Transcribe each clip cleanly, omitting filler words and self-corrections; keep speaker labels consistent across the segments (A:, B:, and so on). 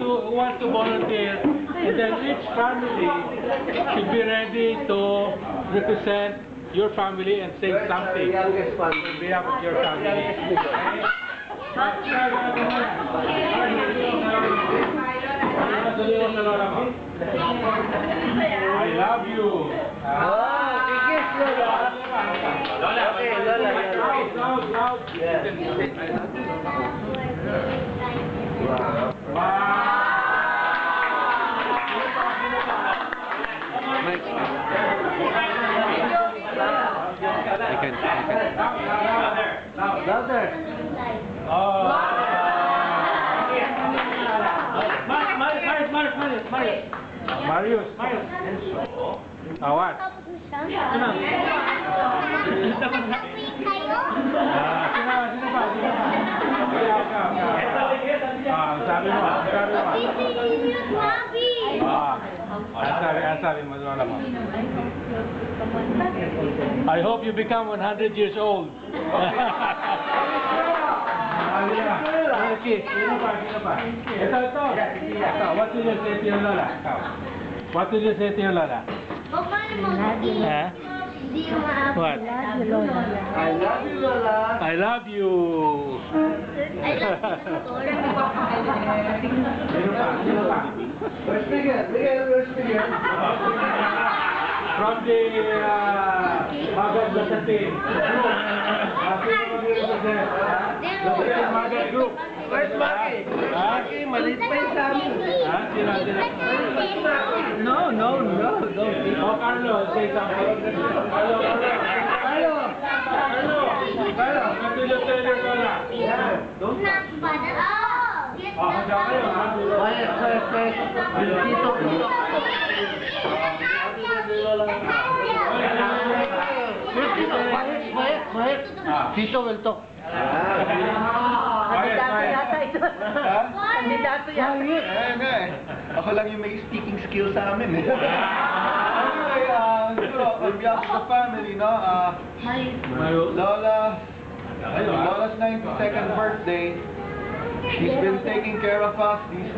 A: wants to volunteer, and then each family should be ready to represent your family and say something on behalf of your family. I love you.
B: Okay, Lola. Louder.
A: Marius. What? I hope you become 100 years old. What did you say to your Lola? What did you say to your Lola? Huh? What?
B: I love you, Lola.
A: I love you.
B: Where's Miguel?
A: From the Magad Lasatin Magad Group.
B: Where's Maki? Maki, maliit pa yung sa amin. No.
A: Oh, Carlo, say something. Carlo, what did you tell your Lola?
B: Tito will talk. Kandidato yata.
C: Ako lang yung may speaking skills sa amin eh. Anyway, on behalf of the family, no, Lola's 92nd birthday. She's been taking care of us these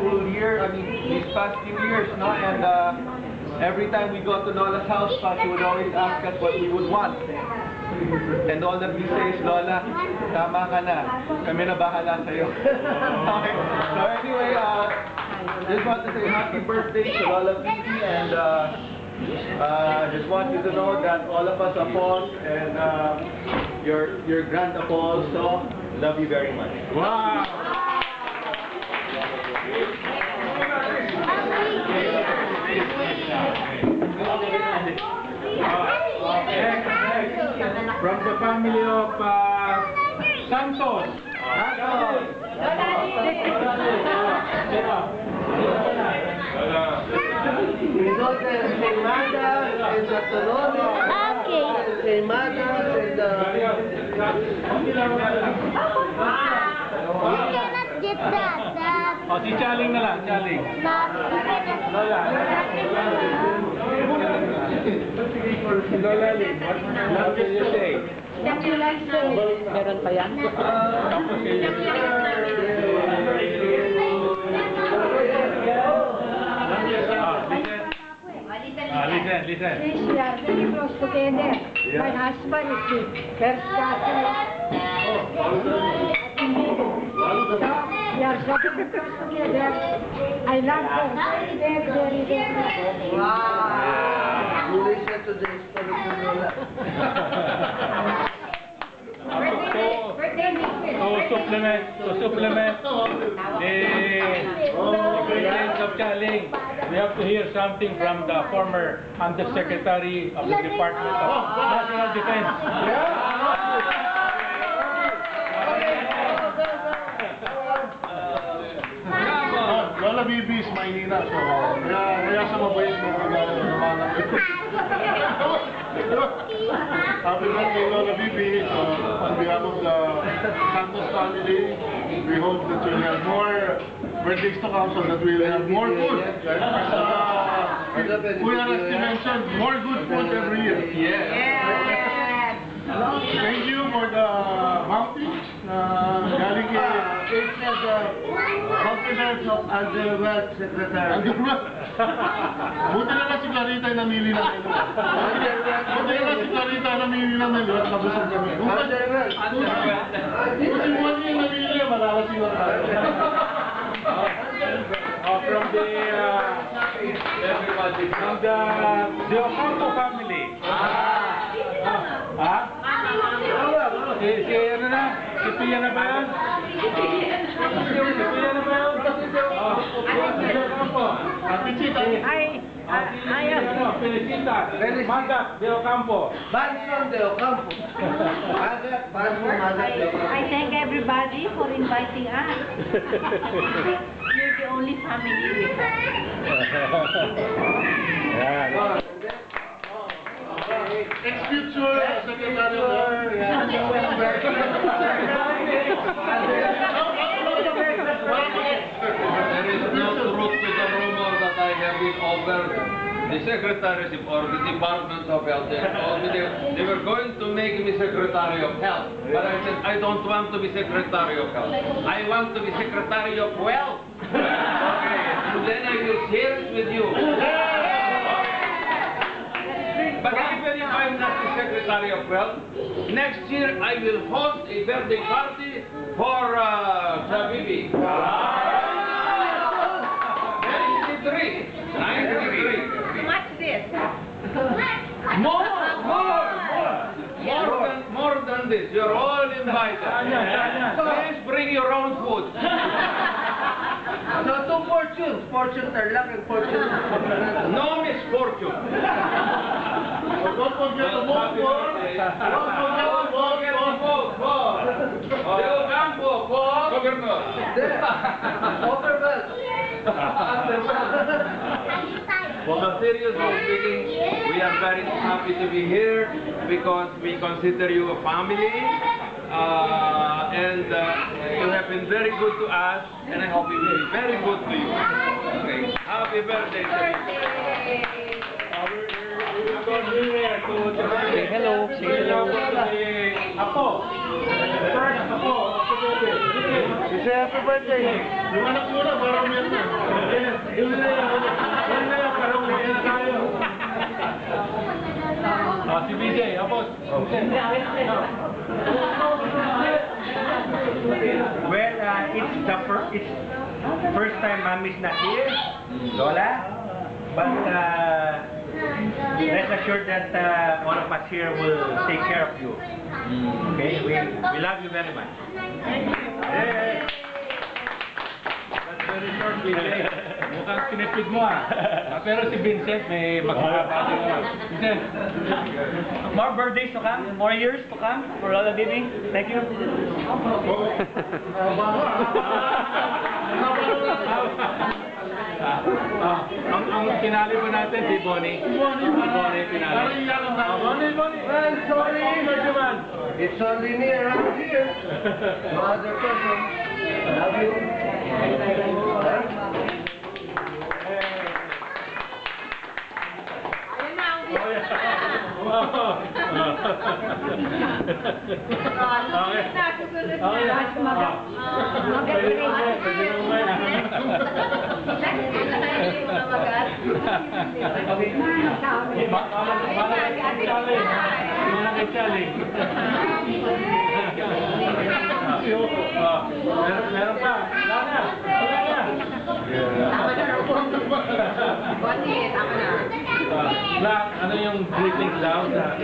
C: past few years, no, and every time we go to Lola's house, she would always ask us what we would want. And all that we say is, Lola, tama ka na. Kami na bahala sa'yo. Okay. So anyway, just want to say happy birthday to Lola Vivi, and just want you to know that all of us are Paul, and your grand Paul, so love you very much.
A: Wow! From the family of Santos. Oh, si Chaling na lang, Chaling. Lola. Lola Lynn, what did you say?
D: Meron pa yan?
A: Listen.
D: We are very close together. My husband is the first cousin. We are so very close together. I love her very much.
B: Wow! You listen to the story of Lola.
A: To supplement the greatness of Chaling, we have to hear something from the former Undersecretary of the Department of National Defense.
C: Lola Bibi is mahina, so kaya sa mabait mo naman. Happy birthday, Lola Bibi. On behalf of the Santos family, we hope that you'll have more birthdays to come, so that we'll have more food. Kuya Rusty mentioned, more good food every year. Thank you for the bounty. Galing kay
B: it says compliments of Underworld Secretary.
E: Buti na lang si Clarita yung namili namin. Buti na lang si Clarita yung namili namin. Nabusog kami.
B: Underworld.
E: Kung si Juan yung namili, malalasing lang tayo.
A: From the Ocampo family. Ha? Si ano na? Si Pia na ba yan? Si Pia na ba yan? Si Ocampo. Felicita. Magat de Ocampo.
B: Banson de Ocampo. Magat de Ocampo.
F: I thank everybody for inviting us. You're the only family with us.
A: Yan.
E: Ex-future Secretary
C: There is no truth to the rumor that I have been offered the secretaryship or the Department of Health. They told me they were going to make me Secretary of Health. But I said, I don't want to be Secretary of Health. I want to be Secretary of Wealth. Okay, and then I will share it with you. But even if I'm not the Secretary of Wealth, next year I will host a birthday party for Shabibi. 93.
F: What's this?
C: More than this. You're all invited. Please bring your own food.
B: So, two fortunes. Fortune Tarlac and Fortune.
C: No misfortune.
E: Don't forget the vote for. Don't forget the vote for.
C: De Ocampo for Governor.
B: Overwhelmed.
C: Well, seriously speaking, we are very happy to be here because we consider you a family. And you have been very good to us, and I hope we will be very good to you. Okay. Happy birthday to you.
A: Say hello. Say hello. Apo. First, Apo.
B: Say happy birthday.
E: Yung anak mo na, parang meron na.
A: Yun na yung parang may tayo. Si BJ, Apo.
G: Well, it's first time Mommy's not here, Lola. But rest assured that all of us here will take care of you. Okay, we love you very much.
A: Yes. That's very short, BJ. Mukhang kinipid mo pero si Vincent may maghahaba din naman. Vincent.
G: More birthdays to come, more years to come for Lola Bibi. Thank you.
A: Ang pinali po natin si Bonnie. Bonnie pinali. Bonnie.
B: Well, sorry. It's only me around here. No other person. Love you.
A: Meron pa. Wala na.
F: Bonnie, tama na.
A: Ano yung greetings daw sa